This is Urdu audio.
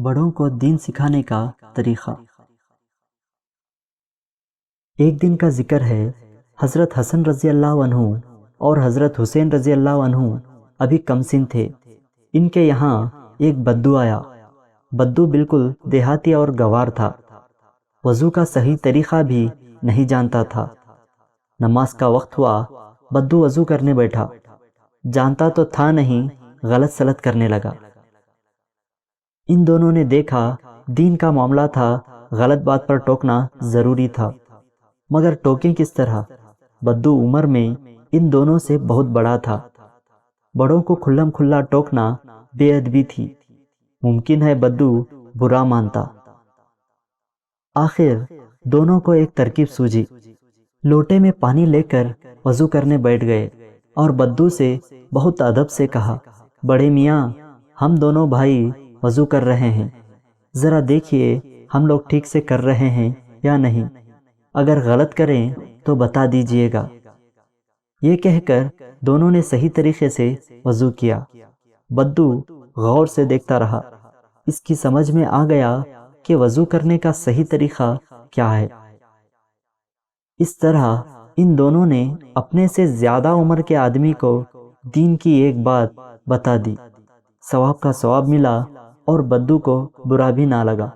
بڑوں کو دین سکھانے کا طریقہ۔ ایک دن کا ذکر ہے، حضرت حسن رضی اللہ عنہ اور حضرت حسین رضی اللہ عنہ ابھی کم سن تھے۔ ان کے یہاں ایک بدو آیا۔ بدو بالکل دیہاتی اور گوار تھا، وضو کا صحیح طریقہ بھی نہیں جانتا تھا۔ نماز کا وقت ہوا، بدو وضو کرنے بیٹھا، جانتا تو تھا نہیں، غلط سلط کرنے لگا۔ ان دونوں نے دیکھا دین کا معاملہ تھا، غلط بات پر ٹوکنا ضروری تھا، مگر ٹوکیں کس طرح؟ بدو عمر میں ان دونوں سے بہت بڑا تھا، بڑوں کو کھلم کھلا ٹوکنا بے ادبی تھی، ممکن ہے بدو برا مانتا۔ آخر دونوں کو ایک ترکیب سوجھی، لوٹے میں پانی لے کر وضو کرنے بیٹھ گئے اور بدو سے بہت ادب سے کہا، بڑے میاں، ہم دونوں بھائی وضو کر رہے ہیں، ذرا دیکھیے ہم لوگ ٹھیک سے کر رہے ہیں یا نہیں، اگر غلط کریں تو بتا دیجئے گا۔ یہ کہہ کر دونوں نے صحیح طریقے سے وضو کیا۔ بدو غور سے دیکھتا رہا، اس کی سمجھ میں آ گیا کہ وضو کرنے کا صحیح طریقہ کیا ہے۔ اس طرح ان دونوں نے اپنے سے زیادہ عمر کے آدمی کو دین کی ایک بات بتا دی، ثواب کا ثواب ملا اور بدو کو برا بھی نہ لگا۔